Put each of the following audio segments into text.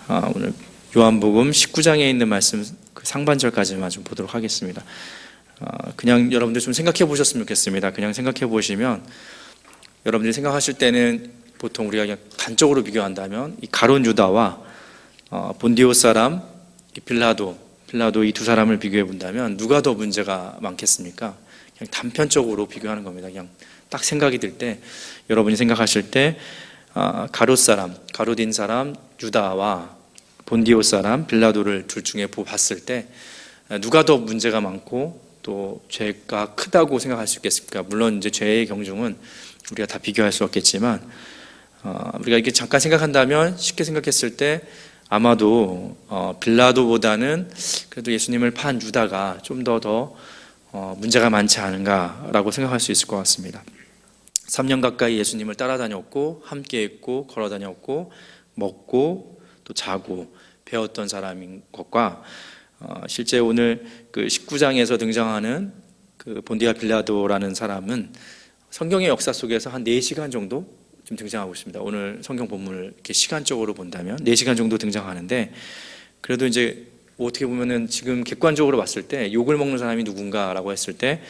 오늘 요한복음 19장에 있는 말씀 그 상반절까지만 좀 보도록 하겠습니다. 그냥 여러분들 좀 생각해 보셨으면 좋겠습니다. 그냥 생각해 보시면 여러분들이 생각하실 때는 보통 우리가 그냥 단적으로 비교한다면 이 가룟 유다와 본디오 사람 빌라도 이 두 사람을 비교해 본다면 누가 더 문제가 많겠습니까? 그냥 단편적으로 비교하는 겁니다. 그냥 딱 생각이 들 때 여러분이 생각하실 때 가룟 사람 유다와 본디오 사람 빌라도를 둘 중에 봤을 때 누가 더 문제가 많고 또 죄가 크다고 생각할 수 있겠습니까? 물론 이제 죄의 경중은 우리가 다 비교할 수 없겠지만 우리가 이렇게 잠깐 생각한다면 쉽게 생각했을 때 아마도 빌라도보다는 그래도 예수님을 판 유다가 좀 더 문제가 많지 않은가라고 생각할 수 있을 것 같습니다. 3년 가까이 예수님을 따라다녔고 함께 있고 걸어다녔고 먹고 또 자고 배웠던 사람인 것과 실제 오늘 그 19장에서 등장하는 그 본디아 빌라도라는 사람은 성경의 역사 속에서 한 4시간 정도 좀 등장하고 있습니다. 오늘 성경 본문을 이렇게 시간적으로 본다면 4시간 정도 등장하는데 그래도 이제 어떻게 보면은 지금 객관적으로 봤을 때 욕을 먹는 사람이 누군가라고 했을 때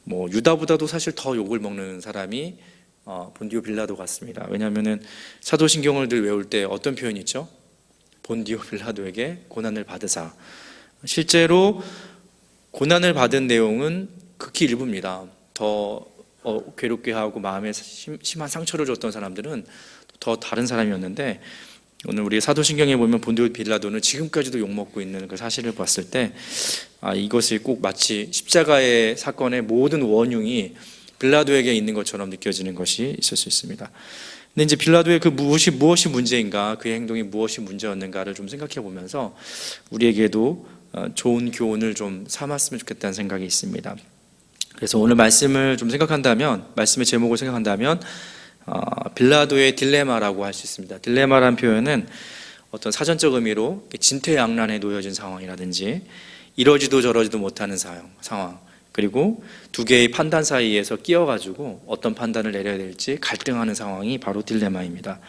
뭐 유다보다도 사실 더 욕을 먹는 사람이 본디오 빌라도 같습니다. 왜냐하면은 사도신경을 늘 외울 때 어떤 표현이 있죠? 본디오 빌라도에게 고난을 받으사. 실제로 고난을 받은 내용은 극히 일부입니다. 더 괴롭게 하고 마음에 심한 상처를 줬던 사람들은 더 다른 사람이었는데 오늘 우리 사도신경에 보면 본디오 빌라도는 지금까지도 욕먹고 있는 그 사실을 봤을 때 이것이 꼭 마치 십자가의 사건의 모든 원흉이 빌라도에게 있는 것처럼 느껴지는 것이 있을 수 있습니다. 근데 이제 빌라도의 그 무엇이 문제인가, 그의 행동이 무엇이 문제였는가를 좀 생각해 보면서 우리에게도 좋은 교훈을 좀 삼았으면 좋겠다는 생각이 있습니다. 그래서 오늘 말씀을 좀 생각한다면, 말씀의 제목을 생각한다면 빌라도의 딜레마라고 할 수 있습니다. 딜레마라는 표현은 어떤 사전적 의미로 진퇴양난에 놓여진 상황이라든지 이러지도 저러지도 못하는 상황, 그리고 두 개의 판단 사이에서 끼어가지고 어떤 판단을 내려야 될지 갈등하는 상황이 바로 딜레마입니다.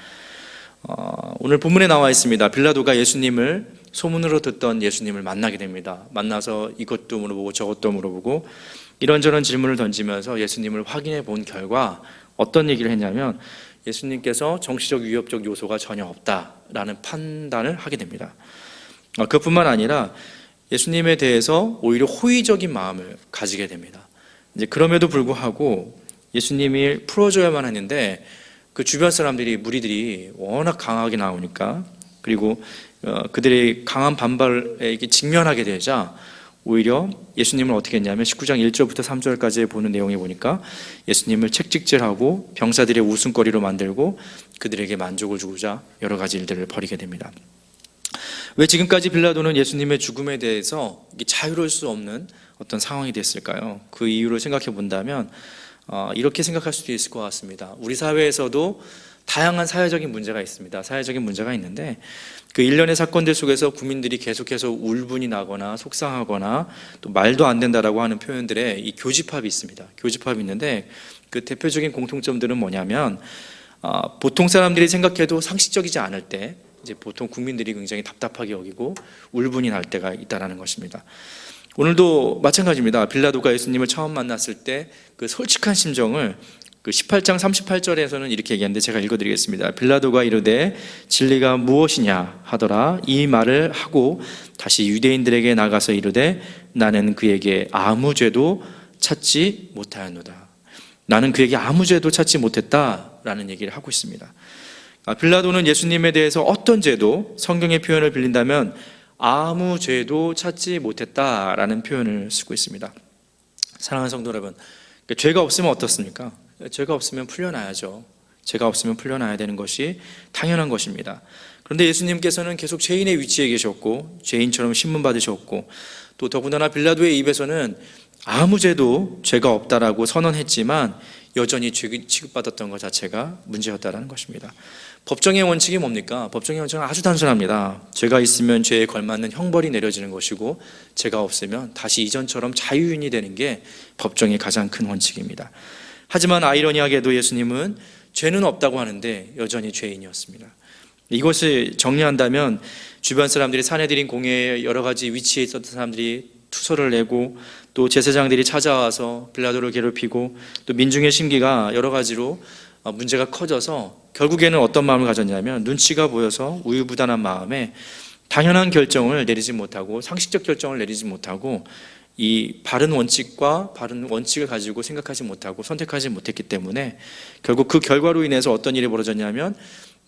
오늘 본문에 나와 있습니다. 빌라도가 예수님을 소문으로 듣던 예수님을 만나게 됩니다. 만나서 이것도 물어보고 저것도 물어보고 이런저런 질문을 던지면서 예수님을 확인해 본 결과 어떤 얘기를 했냐면 예수님께서 정치적 위협적 요소가 전혀 없다라는 판단을 하게 됩니다. 그뿐만 아니라 예수님에 대해서 오히려 호의적인 마음을 가지게 됩니다. 이제 그럼에도 불구하고 예수님이 풀어줘야만 했는데 그 주변 사람들이 무리들이 워낙 강하게 나오니까 그리고 그들의 강한 반발에 직면하게 되자 오히려 예수님을 어떻게 했냐면 19장 1절부터 3절까지 보는 내용에 보니까 예수님을 책찍질하고 병사들의 웃음거리로 만들고 그들에게 만족을 주고자 여러 가지 일들을 벌이게 됩니다. 왜 지금까지 빌라도는 예수님의 죽음에 대해서 자유로울 수 없는 어떤 상황이 됐을까요? 그 이유를 생각해 본다면 이렇게 생각할 수도 있을 것 같습니다. 우리 사회에서도 다양한 사회적인 문제가 있습니다. 사회적인 문제가 있는데 그 일련의 사건들 속에서 국민들이 계속해서 울분이 나거나 속상하거나 또 말도 안 된다라고 하는 표현들에 이 교집합이 있습니다. 교집합이 있는데 그 대표적인 공통점들은 뭐냐면 보통 사람들이 생각해도 상식적이지 않을 때 이제 보통 국민들이 굉장히 답답하게 여기고 울분이 날 때가 있다라는 것입니다. 오늘도 마찬가지입니다. 빌라도가 예수님을 처음 만났을 때 그 솔직한 심정을 그 18장 38절에서는 이렇게 얘기하는데 제가 읽어드리겠습니다. 빌라도가 이르되 진리가 무엇이냐 하더라. 이 말을 하고 다시 유대인들에게 나가서 이르되 나는 그에게 아무 죄도 찾지 못하였노라. 나는 그에게 아무 죄도 찾지 못했다라는 얘기를 하고 있습니다. 빌라도는 예수님에 대해서 어떤 죄도 성경의 표현을 빌린다면 아무 죄도 찾지 못했다라는 표현을 쓰고 있습니다. 사랑하는 성도 여러분, 죄가 없으면 어떻습니까? 죄가 없으면 풀려나야죠. 죄가 없으면 풀려나야 되는 것이 당연한 것입니다. 그런데 예수님께서는 계속 죄인의 위치에 계셨고 죄인처럼 신문받으셨고 또 더군다나 빌라도의 입에서는 아무 죄도 죄가 없다라고 선언했지만 여전히 죄 취급받았던 것 자체가 문제였다라는 것입니다. 법정의 원칙이 뭡니까? 법정의 원칙은 아주 단순합니다. 죄가 있으면 죄에 걸맞는 형벌이 내려지는 것이고 죄가 없으면 다시 이전처럼 자유인이 되는 게 법정의 가장 큰 원칙입니다. 하지만 아이러니하게도 예수님은 죄는 없다고 하는데 여전히 죄인이었습니다. 이것을 정리한다면 주변 사람들이 사내들인 공회에 여러 가지 위치에 있었던 사람들이 투서를 내고 또 제사장들이 찾아와서 빌라도를 괴롭히고 또 민중의 심기가 여러 가지로 문제가 커져서 결국에는 어떤 마음을 가졌냐면 눈치가 보여서 우유부단한 마음에 당연한 결정을 내리지 못하고 상식적 결정을 내리지 못하고 이 바른 원칙과 바른 원칙을 가지고 생각하지 못하고 선택하지 못했기 때문에 결국 그 결과로 인해서 어떤 일이 벌어졌냐면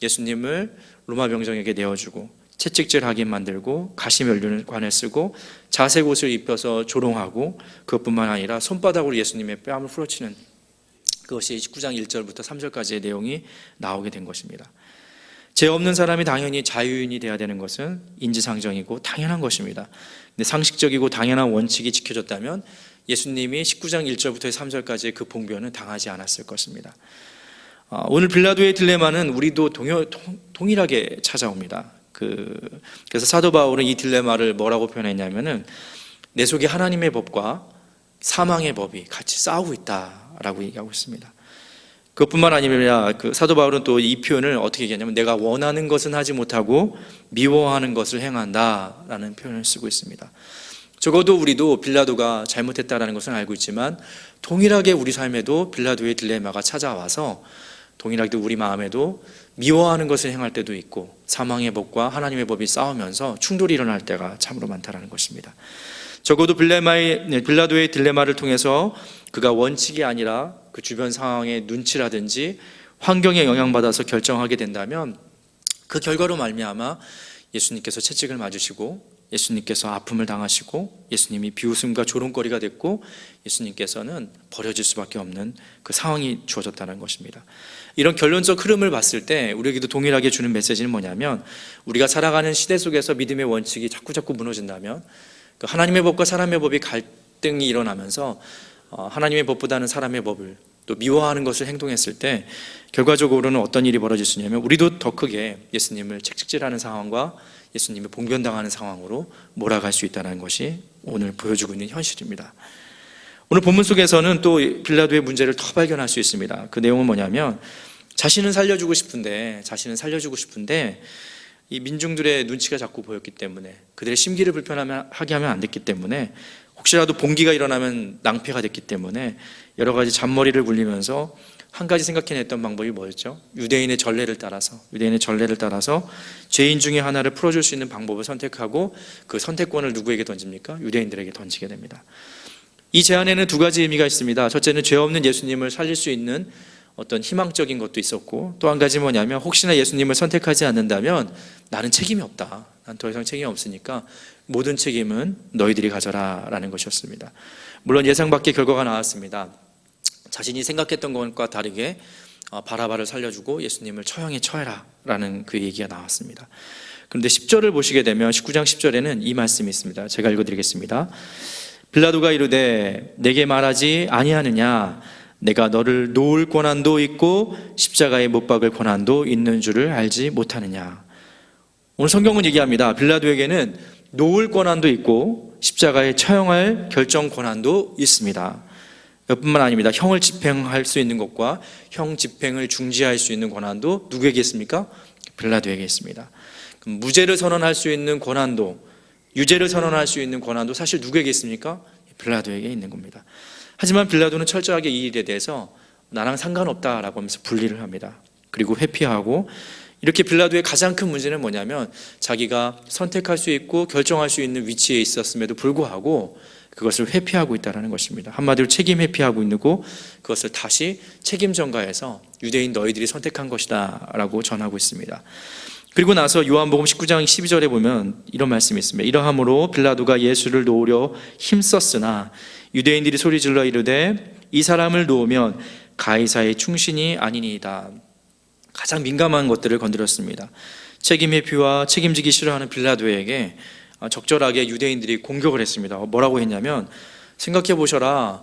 예수님을 로마 병정에게 내어주고 채찍질하게 만들고 가시면류관을 쓰고 자색 옷을 입혀서 조롱하고 그것뿐만 아니라 손바닥으로 예수님의 뺨을 후려치는 그것이 19장 1절부터 3절까지의 내용이 나오게 된 것입니다. 죄 없는 사람이 당연히 자유인이 되어야 되는 것은 인지상정이고 당연한 것입니다. 근데 상식적이고 당연한 원칙이 지켜졌다면 예수님이 19장 1절부터 3절까지의 그 봉변은 당하지 않았을 것입니다. 오늘 빌라도의 딜레마는 우리도 동일하게 찾아옵니다. 그래서 사도 바울은 이 딜레마를 뭐라고 표현했냐면은 내 속에 하나님의 법과 사망의 법이 같이 싸우고 있다라고 얘기하고 있습니다. 그것뿐만 아니라 사도 바울은 또 이 표현을 어떻게 얘기하냐면 내가 원하는 것은 하지 못하고 미워하는 것을 행한다라는 표현을 쓰고 있습니다. 적어도 우리도 빌라도가 잘못했다라는 것은 알고 있지만 동일하게 우리 삶에도 빌라도의 딜레마가 찾아와서 동일하게 우리 마음에도 미워하는 것을 행할 때도 있고 사망의 법과 하나님의 법이 싸우면서 충돌이 일어날 때가 참으로 많다라는 것입니다. 적어도 빌라도의 딜레마를 통해서 그가 원칙이 아니라 그 주변 상황의 눈치라든지 환경에 영향받아서 결정하게 된다면 그 결과로 말미암아 예수님께서 채찍을 맞으시고 예수님께서 아픔을 당하시고 예수님이 비웃음과 조롱거리가 됐고 예수님께서는 버려질 수밖에 없는 그 상황이 주어졌다는 것입니다. 이런 결론적 흐름을 봤을 때 우리에게도 동일하게 주는 메시지는 뭐냐면 우리가 살아가는 시대 속에서 믿음의 원칙이 자꾸 무너진다면 그 하나님의 법과 사람의 법이 갈등이 일어나면서 하나님의 법보다는 사람의 법을 또 미워하는 것을 행동했을 때 결과적으로는 어떤 일이 벌어질 수 있냐면 우리도 더 크게 예수님을 채찍질하는 상황과 예수님을 봉변당하는 상황으로 몰아갈 수 있다는 것이 오늘 보여주고 있는 현실입니다. 오늘 본문 속에서는 또 빌라도의 문제를 더 발견할 수 있습니다. 그 내용은 뭐냐면 자신은 살려주고 싶은데 이 민중들의 눈치가 자꾸 보였기 때문에 그들의 심기를 불편하게 하면 안 됐기 때문에 혹시라도 봉기가 일어나면 낭패가 됐기 때문에 여러 가지 잔머리를 굴리면서 한 가지 생각해냈던 방법이 뭐였죠? 유대인의 전례를 따라서 죄인 중에 하나를 풀어줄 수 있는 방법을 선택하고 그 선택권을 누구에게 던집니까? 유대인들에게 던지게 됩니다. 이 제안에는 두 가지 의미가 있습니다. 첫째는 죄 없는 예수님을 살릴 수 있는 어떤 희망적인 것도 있었고 또 한 가지 뭐냐면 혹시나 예수님을 선택하지 않는다면 나는 책임이 없다. 난 더 이상 책임이 없으니까 모든 책임은 너희들이 가져라 라는 것이었습니다. 물론 예상 밖의 결과가 나왔습니다. 자신이 생각했던 것과 다르게 바라바를 살려주고 예수님을 처형에 처해라 라는 그 얘기가 나왔습니다. 그런데 10절을 보시게 되면 19장 10절에는 이 말씀이 있습니다. 제가 읽어드리겠습니다. 빌라도가 이르되 내게 말하지 아니하느냐 내가 너를 놓을 권한도 있고 십자가에 못 박을 권한도 있는 줄을 알지 못하느냐. 오늘 성경은 얘기합니다. 빌라도에게는 놓을 권한도 있고 십자가에 처형할 결정 권한도 있습니다. 뿐만 아닙니다. 형을 집행할 수 있는 것과 형 집행을 중지할 수 있는 권한도 누구에게 있습니까? 빌라도에게 있습니다. 그럼 무죄를 선언할 수 있는 권한도 유죄를 선언할 수 있는 권한도 사실 누구에게 있습니까? 빌라도에게 있는 겁니다. 하지만 빌라도는 철저하게 이 일에 대해서 나랑 상관없다라고 하면서 분리를 합니다. 그리고 회피하고 이렇게 빌라도의 가장 큰 문제는 뭐냐면 자기가 선택할 수 있고 결정할 수 있는 위치에 있었음에도 불구하고 그것을 회피하고 있다는 것입니다. 한마디로 책임 회피하고 있고 그것을 다시 책임 전가해서 유대인 너희들이 선택한 것이다 라고 전하고 있습니다. 그리고 나서 요한복음 19장 12절에 보면 이런 말씀이 있습니다. 이러함으로 빌라도가 예수를 놓으려 힘썼으나 유대인들이 소리질러 이르되 이 사람을 놓으면 가이사의 충신이 아니니이다. 가장 민감한 것들을 건드렸습니다. 책임 회피와 책임지기 싫어하는 빌라도에게 적절하게 유대인들이 공격을 했습니다. 뭐라고 했냐면 생각해 보셔라.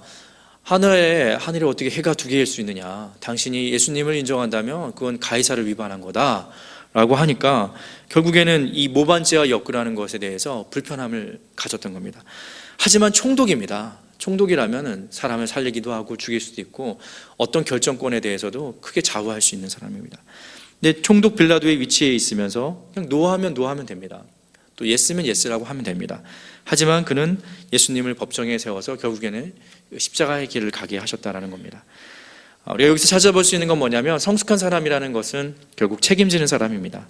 하늘에 어떻게 해가 두 개일 수 있느냐. 당신이 예수님을 인정한다면 그건 가이사를 위반한 거다 라고 하니까 결국에는 이 모반죄와 엮으라는 것에 대해서 불편함을 가졌던 겁니다. 하지만 총독입니다. 총독이라면 사람을 살리기도 하고 죽일 수도 있고 어떤 결정권에 대해서도 크게 좌우할 수 있는 사람입니다. 근데 총독 빌라도의 위치에 있으면서 그냥 노하면 노하면 됩니다. 또 예스면 예스라고 하면 됩니다. 하지만 그는 예수님을 법정에 세워서 결국에는 십자가의 길을 가게 하셨다는 겁니다. 우리가 여기서 찾아볼 수 있는 건 뭐냐면 성숙한 사람이라는 것은 결국 책임지는 사람입니다.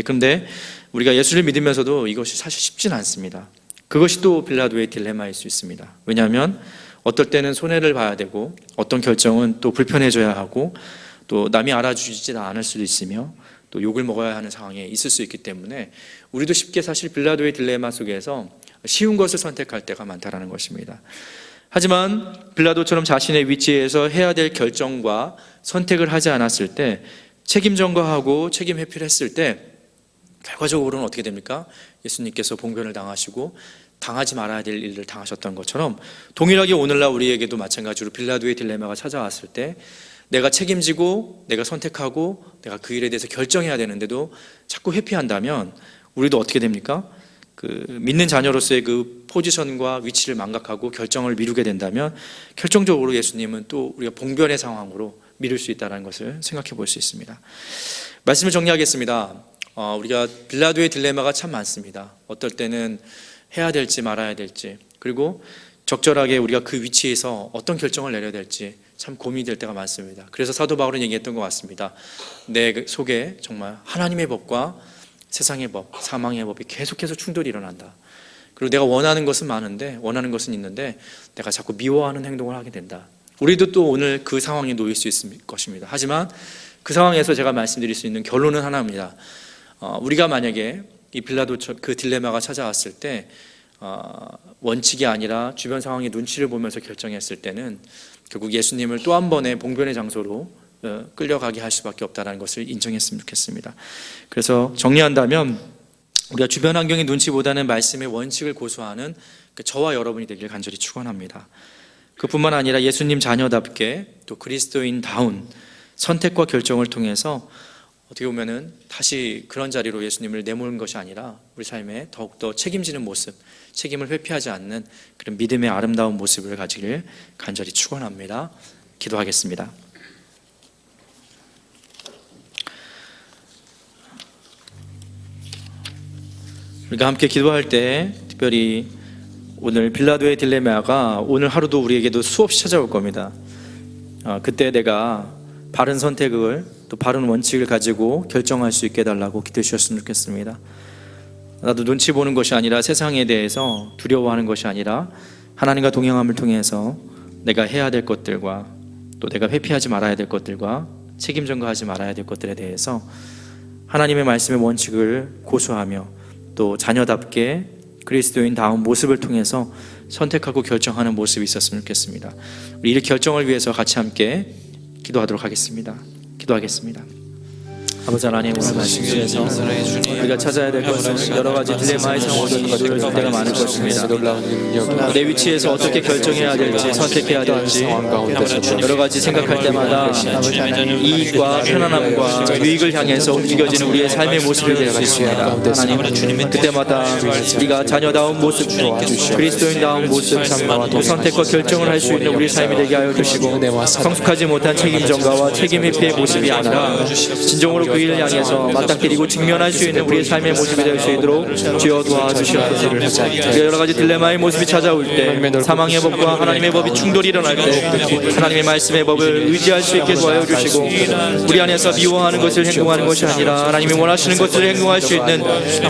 그런데 우리가 예수를 믿으면서도 이것이 사실 쉽지는 않습니다. 그것이 또 빌라도의 딜레마일 수 있습니다. 왜냐하면 어떨 때는 손해를 봐야 되고 어떤 결정은 또 불편해져야 하고 또 남이 알아주지 않을 수도 있으며 또 욕을 먹어야 하는 상황에 있을 수 있기 때문에 우리도 쉽게 사실 빌라도의 딜레마 속에서 쉬운 것을 선택할 때가 많다는 것입니다. 하지만 빌라도처럼 자신의 위치에서 해야 될 결정과 선택을 하지 않았을 때, 책임 전가하고 책임 회피를 했을 때 결과적으로는 어떻게 됩니까? 예수님께서 봉변을 당하시고 당하지 말아야 될 일을 당하셨던 것처럼 동일하게 오늘날 우리에게도 마찬가지로 빌라도의 딜레마가 찾아왔을 때 내가 책임지고 내가 선택하고 내가 그 일에 대해서 결정해야 되는데도 자꾸 회피한다면 우리도 어떻게 됩니까? 그 믿는 자녀로서의 그 포지션과 위치를 망각하고 결정을 미루게 된다면 결정적으로 예수님은 또 우리가 봉변의 상황으로 미룰 수 있다는 것을 생각해 볼 수 있습니다. 말씀을 정리하겠습니다. 우리가 빌라도의 딜레마가 참 많습니다. 어떨 때는 해야 될지 말아야 될지, 그리고 적절하게 우리가 그 위치에서 어떤 결정을 내려야 될지 참 고민이 될 때가 많습니다. 그래서 사도 바울은 얘기했던 것 같습니다. 내 속에 정말 하나님의 법과 세상의 법, 사망의 법이 계속해서 충돌이 일어난다. 그리고 내가 원하는 것은 많은데, 원하는 것은 있는데 내가 자꾸 미워하는 행동을 하게 된다. 우리도 또 오늘 그 상황에 놓일 수 있을 것입니다. 하지만 그 상황에서 제가 말씀드릴 수 있는 결론은 하나입니다. 우리가 만약에 이 빌라도 그 딜레마가 찾아왔을 때 원칙이 아니라 주변 상황의 눈치를 보면서 결정했을 때는 결국 예수님을 또 한 번의 봉변의 장소로 끌려가게 할 수밖에 없다는 것을 인정했으면 좋겠습니다. 그래서 정리한다면 우리가 주변 환경의 눈치보다는 말씀의 원칙을 고수하는 저와 여러분이 되길 간절히 축원합니다. 그뿐만 아니라 예수님 자녀답게 또 그리스도인다운 선택과 결정을 통해서 어떻게 보면은 다시 그런 자리로 예수님을 내모는 것이 아니라 우리 삶에 더욱더 책임지는 모습, 책임을 회피하지 않는 그런 믿음의 아름다운 모습을 가지길 간절히 축원합니다. 기도하겠습니다. 우리가 함께 기도할 때 특별히 오늘 빌라도의 딜레마가 오늘 하루도 우리에게도 수없이 찾아올 겁니다. 그때 내가 바른 선택을 또 바른 원칙을 가지고 결정할 수 있게 해달라고 기도해 주셨으면 좋겠습니다. 나도 눈치 보는 것이 아니라 세상에 대해서 두려워하는 것이 아니라 하나님과 동행함을 통해서 내가 해야 될 것들과 또 내가 회피하지 말아야 될 것들과 책임 전가하지 말아야 될 것들에 대해서 하나님의 말씀의 원칙을 고수하며 또 자녀답게 그리스도인다운 모습을 통해서 선택하고 결정하는 모습이 있었으면 좋겠습니다. 우리 이 결정을 위해서 같이 함께 기도하도록 하겠습니다. 기도하겠습니다. 아버지 하나님, 오늘 말씀 중에서 우리가 찾아야 될 것은 여러 가지 딜레마의 상황을 놓여질 때가 많을 것입니다. 내 위치에서 어떻게 결정해야 될지, 선택해야 될지 여러 가지 생각할 때마다 이익과 편안함과 유익을 향해서 움직여지는 우리의 삶의 모습이 될 수 있습니다. 하나님, 그때마다 우리가 자녀다운 모습, 그리스도인다운 모습, 또 선택과 결정을 할 수 있는 우리 삶이 되게 하여 주시고 성숙하지 못한 책임 전가와 책임 회피의 모습이 아니라 진정으로 그 일을 향해서 맞닥뜨리고 직면할 수 있는 우리의 삶의 모습이 될 수 있도록 주여 도와주시옵소서. 여러 가지 딜레마의 모습이 찾아올 때, 사망의 법과 하나님의 법이 충돌이 일어날 때 하나님의 말씀의 법을 의지할 수 있게 도와여 주시고 우리 안에서 미워하는 것을 행동하는 것이 아니라 하나님이 원하시는 것을 행동할 수 있는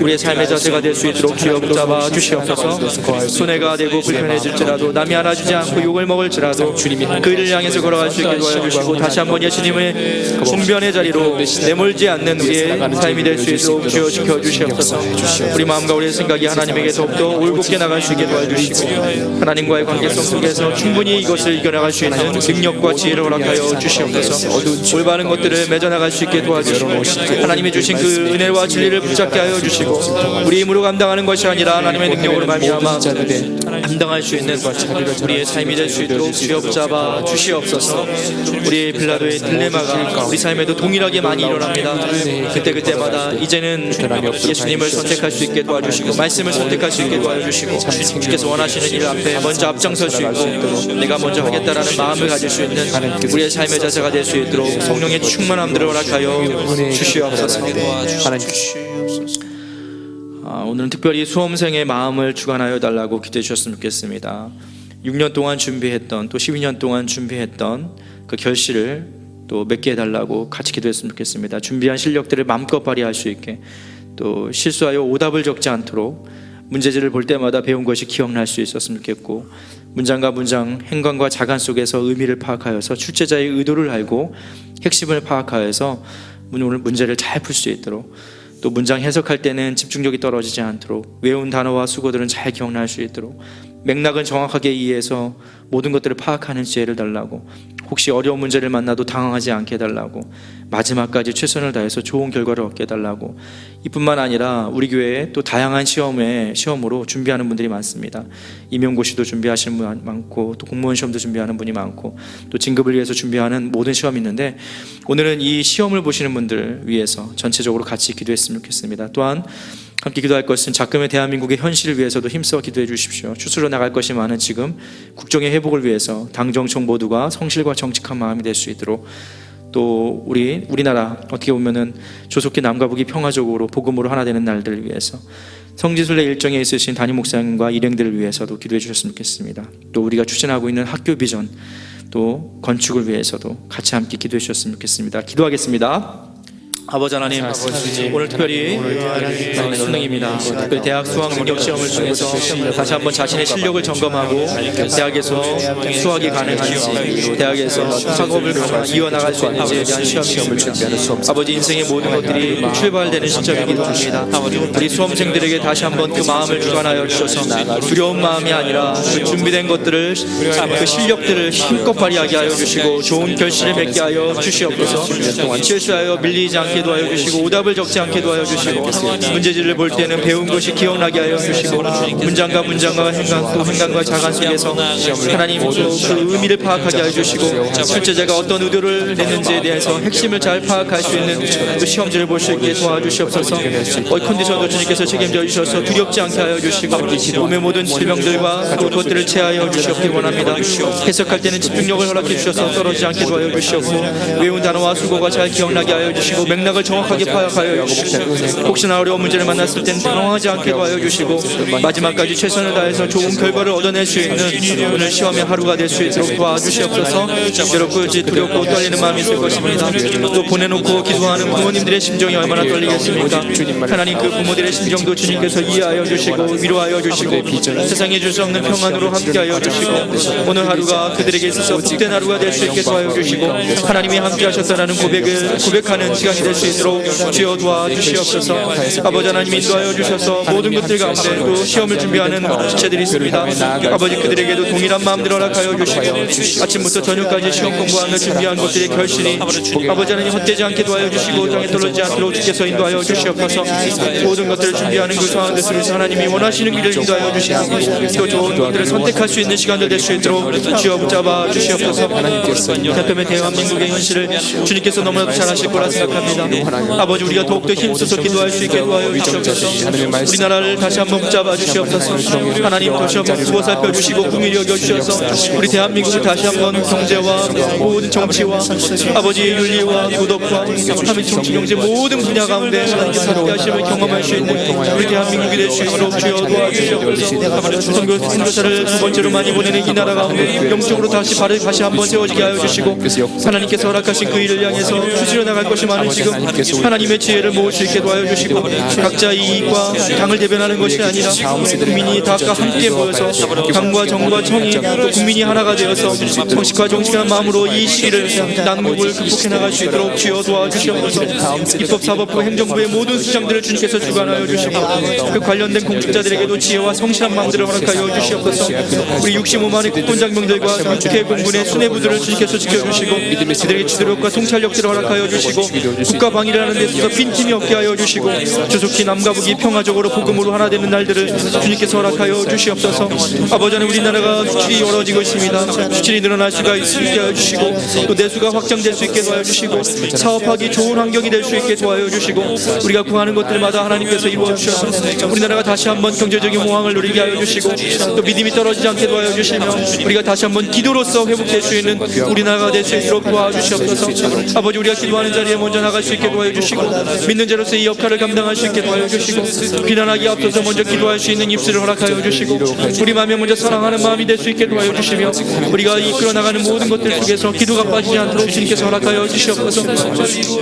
우리의 삶의 자세가 될 수 있도록 주여 붙잡아 주시옵소서. 손해가 되고 불편해질지라도, 남이 알아주지 않고 욕을 먹을지라도 그 일을 향해서 걸어갈 수 있게 도와여 주시고 다시 한번 예수님의 분변의 자리로 내몰지 않는 우리의 삶이 될 수 있도록 주여 지켜주시옵소서. 우리 마음과 우리의 생각이 하나님에게 더욱더 올곧게 나갈 수 있게 도와주시고 하나님과의 관계성 속에서 충분히 이것을 이겨나갈 수 있는 능력과 지혜를 허락하여 주시옵소서. 올바른 것들을 맺어나갈 수 있게 도와주시고 하나님이 주신 그 은혜와 진리를 붙잡게 하여 주시고 우리 힘으로 감당하는 것이 아니라 하나님의 능력으로 말미암아 감당할 수 있는 우리의 삶이 될 수 있도록 주여 붙잡아 주시옵소서. 우리의 빌라도의 딜레마가 우리 삶에도 동일하게 많이 일어납니다. 원합니다. 그때마다 이제는 예수님을 선택할 수 있게 도와주시고 말씀을 선택할 수 있게 도와주시고 주께서 원하시는 일 앞에 먼저 앞장설 수 있고 내가 먼저 하겠다라는 마음을 가질 수 있는 우리의 삶의 자세가 될 수 있도록 성령의 충만함들을 허락하여 주시옵소서. 오늘은 특별히 수험생의 마음을 주관하여 달라고 기도해 주셨으면 좋겠습니다. 6년 동안 준비했던 또 12년 동안 준비했던 그 결실을 또 맺게 해달라고 같이 기도했으면 좋겠습니다. 준비한 실력들을 마음껏 발휘할 수 있게 또 실수하여 오답을 적지 않도록 문제지를 볼 때마다 배운 것이 기억날 수 있었으면 좋겠고 문장과 문장, 행간과 자간 속에서 의미를 파악하여서 출제자의 의도를 알고 핵심을 파악하여서 오늘 문제를 잘 풀 수 있도록 또 문장 해석할 때는 집중력이 떨어지지 않도록 외운 단어와 수고들은 잘 기억날 수 있도록 맥락은 정확하게 이해해서 모든 것들을 파악하는 지혜를 달라고 혹시 어려운 문제를 만나도 당황하지 않게 해달라고 마지막까지 최선을 다해서 좋은 결과를 얻게 해달라고 이뿐만 아니라 우리 교회에 또 다양한 시험으로 준비하는 분들이 많습니다. 임용고시도 준비하시는 분 많고 또 공무원 시험도 준비하는 분이 많고 또 진급을 위해서 준비하는 모든 시험이 있는데 오늘은 이 시험을 보시는 분들을 위해서 전체적으로 같이 기도했으면 좋겠습니다. 또한 함께 기도할 것은 작금의 대한민국의 현실을 위해서도 힘써 기도해 주십시오. 추스러 나갈 것이 많은 지금 국정의 회복을 위해서 당정청 모두가 성실과 정직한 마음이 될 수 있도록 또 우리나라 어떻게 보면은 조속히 남과 북이 평화적으로 복음으로 하나 되는 날들을 위해서 성지순례 일정에 있으신 담임 목사님과 일행들을 위해서도 기도해 주셨으면 좋겠습니다. 또 우리가 추진하고 있는 학교 비전 또 건축을 위해서도 같이 함께 기도해 주셨으면 좋겠습니다. 기도하겠습니다. 아버지 하나님, 오늘 특별히 수능입니다. 특별히 대학 수학 능력 시험을 통해서 다시 한번 자신의 실력을 점검하고 대학에서 수학이 가능한지 대학에서 학업을 이어나갈 수 있는지에 대한 시험을 준비하는 아버지 인생의 모든 것들이 출발되는 시점이기도 합니다. 우리 수험생들에게 다시 한번 그 마음을 주관하여 주셔서 두려운 마음이 아니라 그 준비된 것들을 그 실력들을 힘껏 발휘하게 하여 주시고 좋은 결실을 맺게 하여 주시옵소서. 실수하여 밀리지 않게 도와여 주시고 오답을 적지 않게 도와여 주시고 문제지를 볼 때는 배운 것이 기억나게 하여 주시고 문장과 행간 또 행간과 자간 속에서 하나님 그 의미를 파악하게 하여 주시고 출제자가 어떤 의도를 냈는지에 대해서 핵심을 잘 파악할 수 있는 그 시험지를 볼 수 있게 도와주시옵소서. 컨디션도 주님께서 책임져 주셔서 두렵지 않게 하여 주시고 몸의 모든 질병들과 그것들을 제하여 주시옵길 원합니다. 해석할 때는 집중력을 허락해 주셔서 떨어지지 않게 도와여 주시옵고 외운 단어와 수고가 잘 기억나게 하여 주시고 맥락을 정확하게 파악하여 주시고 혹시나 어려운 문제를 만났을 때는 당황하지 않게 도와여 주시고 마지막까지 최선을 다해서 좋은 결과를 얻어낼 수 있는 오늘 시험의 하루가 될 수 있도록 도와주시옵소서. 여러분 두렵고 떨리는 마음이 있을 것입니다. 또 보내놓고 기도하는 부모님들의 심정이 얼마나 떨리겠습니까? 하나님 그 부모들의 심정도 주님께서 이해하여 주시고 위로하여 주시고 세상에 줄 수 없는 평안으로 함께하여 주시고 오늘 하루가 그들에게 있어서 복된 하루가 될 수 있게 도와여 주시고 하나님이 함께하셨다라는 고백하는 시간이 될 수 있도록 주여 도와주시옵소서. 아버지 하나님 인도하여 주셔서 모든 것들 가운데 또 시험을 준비하는 지체들이 있습니다. 아버지 그들에게도 동일한 마음들 허락하여 주시고 아침부터 저녁까지 시험 공부하며 준비한 것들의 결실이 아버지 하나님 헛되지 않게 도와여 주시고 땅에 떨어지지 않도록 주께서 인도하여 주시옵소서. 모든 것들을 준비하는 그 상황들 속에서 하나님이 원하시는 길을 인도하여 주시고 또 좋은 것들을 선택할 수 있는 시간들 될 수 있도록 주여 붙잡아 주시옵소서. 대표면 대한민국의 현실을 주님께서 너무나도 잘 아실 거라 생각합니다. 아버지 우리가 더욱더 힘써서 기도할 수 있게 도와여 주시옵소서. 우리나라를 다시 한번 붙잡아 주시옵소서. 하나님 다시 한번 두고 살펴주시고 국민이 여겨주셔서 우리 대한민국을 다시 한번 경제와 모든 정치와 아버지의 윤리와 도덕과 하나님 정치 경제 모든 분야 가운데 하나님께서 함께하심을 경험할 수 있는 우리 대한민국이 될 수 있도록 주여 도와주시옵소서. 선교사를 두 번째로 많이 보내는 이 나라 가운데 영적으로 다시 한번 세워지게 하여 주시고 하나님께서 허락하신 그 일을 향해서 추진해 나갈 것이 많은 지금 하나님의 지혜를 모을 수 있게 도와여 주시고 각자 이익과 당을 대변하는 것이 아니라 국민이 다 함께 모여서 당과 정과 청이 또 국민이 하나가 되어서 정식과 정직한 마음으로 이 시기를 난국을 극복해 나갈 수 있도록 주여 도와주시옵소서. 입법, 사법부, 행정부의 모든 수장들을 주님께서 주관하여 주시고 그 관련된 공직자들에게도 지혜와 성실한 마음들을 허락하여 주시옵소서. 우리 65만의 국군장병들과 육해 공군의 수뇌부들을 주님께서 지켜주시고 그들에게 지도력과 통찰력들을 허락하여 주시고 빛과 방위를 하는 데 있어서 빈틈이 없게 하여 주시고 조속히 남과 북이 평화적으로 복음으로 하나 되는 날들을 주님께서 허락하여 주시옵소서. 아버지 하나님, 우리나라가 수출이 이루어지고 있습니다. 수출이 늘어날 수가 있게 하여 주시고 또 내수가 확장될 수 있게 도와여 주시고 사업하기 좋은 환경이 될 수 있게 도와여 주시고 우리가 구하는 것들마다 하나님께서 이루어 주셔서 우리나라가 다시 한번 경제적인 모황을 누리게 하여 주시고 또 믿음이 떨어지지 않게 도와여 주시며 우리가 다시 한번 기도로서 회복될 수 있는 우리나라가 될 수 있도록 도와주시옵소서. 아버지, 우리가 기도하는 자리에 먼저 나갈 수 있게 도와여 주시고 믿는 자로서 이 역할을 감당할 수 있게 도와여 주시고 비난하기 앞서서 먼저 기도할 수 있는 입술을 허락하여 주시고 우리 마음에 먼저 사랑하는 마음이 될 수 있게 도와여 주시며 우리가 이끌어 나가는 모든 것들 속에서 기도가 빠지지 않도록 주님께서 허락하여 주시옵소서.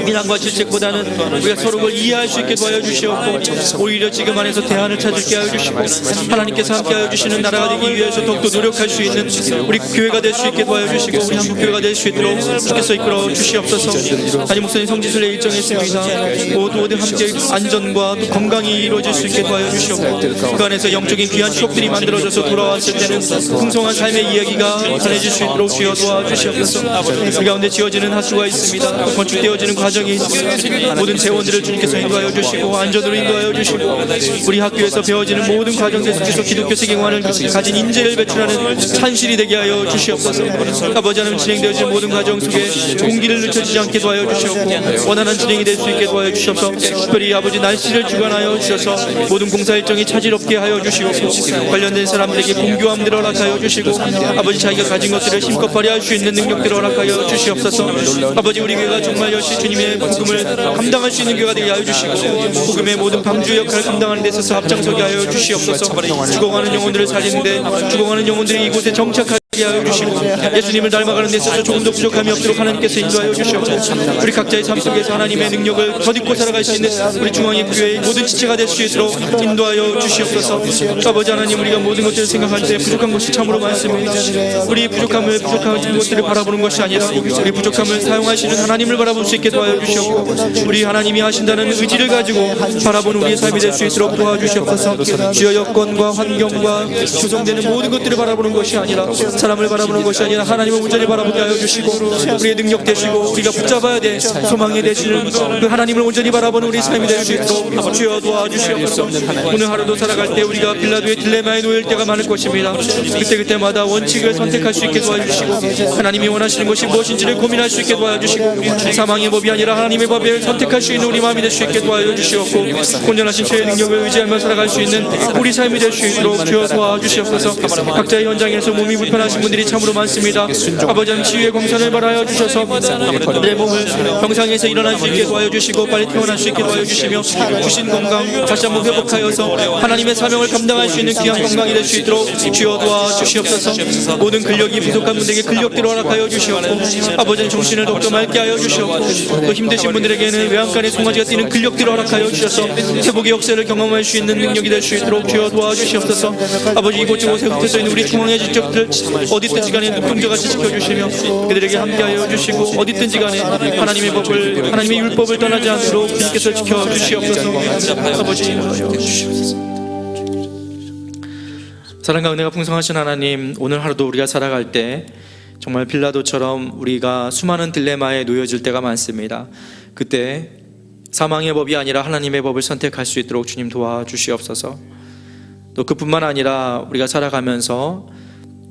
비난과 질책보다는 우리가 서로 걸 이해할 수 있게 도와여 주시옵고 오히려 지금 안에서 대안을 찾을 게 하여 주시고 하나님께서 함께 하여 주시는 나라가 되기 위해서 더욱더 노력할 수 있는 우리 교회가 될 수 있게 도와여 주시고 우리 한국교회가 될 수 있도록 주께서 이끌어 주시옵소서. 아니 목사님 성지순례 일정했습니다. 모두 함께 안전과 또 건강이 이루어질 수 있게 도와여 주시옵고 그 안에서 영적인 귀한 추억들이 만들어져서 돌아왔을 때는 풍성한 삶의 이야기가 전해질 수 있도록 주여 도와주시옵소서. 그 가운데 지어지는 하수가 있습니다. 건축되어지는 과정이 있습니다. 모든 재원들을 주님께서 인도하여 주시고 안전으로 인도하여 주시고 우리 학교에서 배워지는 모든 과정들 속에서 기독교 세계관을 가진 인재를 배출하는 산실이 되게 하여 주시옵소서. 아버지 하나님, 진행되어지는 모든 과정 속에 공기를 늦춰지지 않게 도와여 주시옵고 원활한 진행이 될 수 있게 도와여 주시옵소서. 특별히 아버지 날씨를 주관하여 주셔서 모든 공사 일정이 차질 없게 하여 주시옵고 관련된 사람들에게 공교함들을 허락하여 주시고 아버지 자기가 가진 것들을 힘껏 발휘할 수 있는 능력들을 허락하여 주시옵소서. 아버지, 우리 교회가 정말 역시 주님의 복음을 감당할 수 있는 교회가 되게 하여 주시고 복음의 모든 방주 역할을 감당하는 데 있어서 앞장서게 하여 주시옵소서. 죽어가는 영혼들을 살리는데 죽어가는 영혼들이 이곳에 정착하게 하여 주시고 예수님을 닮아가는 데 있어서 조금도 부족함이 없도록 하나님께서 인도하여 주시옵소서. 우리 각자의 삶 속에서 하나님의 능력을 덧입고 살아갈 수 있는 우리 중앙의 교회의 모든 지체가 될 수 있도록 인도하여 주시옵소서. 아버지 하나님, 우리가 모든 것들을 생각할 때 부족한 것이 참으로 많습니다. 우리 부족한 것들을 바라보는 것이 아니라 우리 부족함을 사용하시는 하나님을 바라볼 수 있게 도와여 주시옵고 우리 하나님이 하신다는 의지를 가지고 바라보는 우리의 삶이 될 수 있도록 도와주시옵소서. 주여, 여건과 환경과 조성되는 모든 것들을 바라보는 것이 아니라 사람을 바라보는 것이 아니라 하나님을 온전히 바라보게 하여 주시고 우리의 능력 되시고 우리가 붙잡아야 될 소망이 되시는 그 하나님을 온전히 바라보는 우리 삶이 될 수 있도록 주여 도와주시옵소서. 오늘 하루도 살아갈 때 우리가 빌라도의 딜레마에 놓일 때가 많을 것입니다. 그때마다 원칙을 선택할 수 있게 도와주시고 하나님이 원하시는 것이 무엇인지를 고민할 수 있게 도와주시고 사망의 법이 아니라 하나님의 법을 선택할 수 있는 우리 마음이 될 수 있게 도와주시옵고 온전하신 주의 능력을 의지하며 살아갈 수 있는 우리 삶이 될 수 있도록 주여 도와주시옵소서. 각자의 현장에서 몸이 불편하신 분들이 참으로 많습니다. 아버지 하나님, 치유의 공산을 발하여 주셔서 내 몸을 병상에서 일어날 수 있게 도와여 주시고 빨리 태어날 수 있게 도와여 주시며 주신 건강 다시 한번 회복하여서 하나님의 사명을 감당할 수 있는 귀한 건강이 될 수 있도록 주여 도와주시옵소서. 모든 근력이 부족한 분들에게 근력들을 허락하여 주시옵고 아버지는 정신을 더욱더 맑게 하여 주시옵고 또 힘드신 분들에게는 외양간에 송아지가 뛰는 근력들을 허락하여 주셔서 회복의 역사를 경험할 수 있는 능력이 될 수 있도록 주여 도와주시옵소서. 아버지, 이곳저곳에 흩어져 있는 우리 중앙의 지적들 어디든지 간에 눈동자같이 지켜주시며 그들에게 함께하여 주시고 어디든지 간에 하나님의 법을 하나님의 율법을 떠나지 않도록 주님께서 지켜주시옵소서. 아버지, 사랑과 은혜가 풍성하신 하나님, 오늘 하루도 우리가 살아갈 때 정말 빌라도처럼 우리가 수많은 딜레마에 놓여질 때가 많습니다. 그때 사망의 법이 아니라 하나님의 법을 선택할 수 있도록 주님 도와주시옵소서. 또 그뿐만 아니라 우리가 살아가면서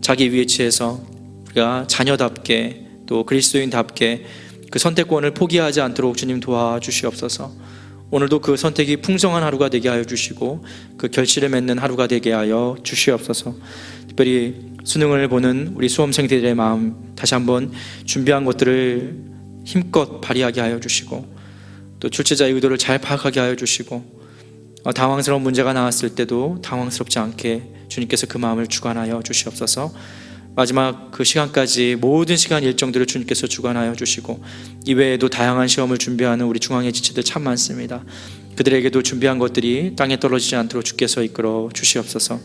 자기 위치에서 우리가 자녀답게 또 그리스도인답게 그 선택권을 포기하지 않도록 주님 도와주시옵소서. 오늘도 그 선택이 풍성한 하루가 되게 하여 주시고 그 결실을 맺는 하루가 되게 하여 주시옵소서. 특별히 수능을 보는 우리 수험생들의 마음 다시 한번 준비한 것들을 힘껏 발휘하게 하여 주시고 또 출제자의 의도를 잘 파악하게 하여 주시고 당황스러운 문제가 나왔을 때도 당황스럽지 않게 주님께서 그 마음을 주관하여 주시옵소서. 마지막 그 시간까지 모든 시간 일정들을 주님께서 주관하여 주시고 이외에도 다양한 시험을 준비하는 우리 중앙의 지체들 참 많습니다. 그들에게도 준비한 것들이 땅에 떨어지지 않도록 주께서 이끌어 주시옵소서.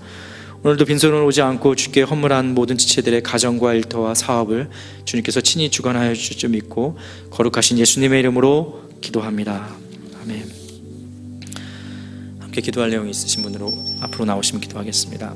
오늘도 빈손으로 오지 않고 주께 헌물한 모든 지체들의 가정과 일터와 사업을 주님께서 친히 주관하여 주실 줄 믿고 거룩하신 예수님의 이름으로 기도합니다. 아멘. 함께 기도할 내용이 있으신 분으로 앞으로 나오시면 기도하겠습니다.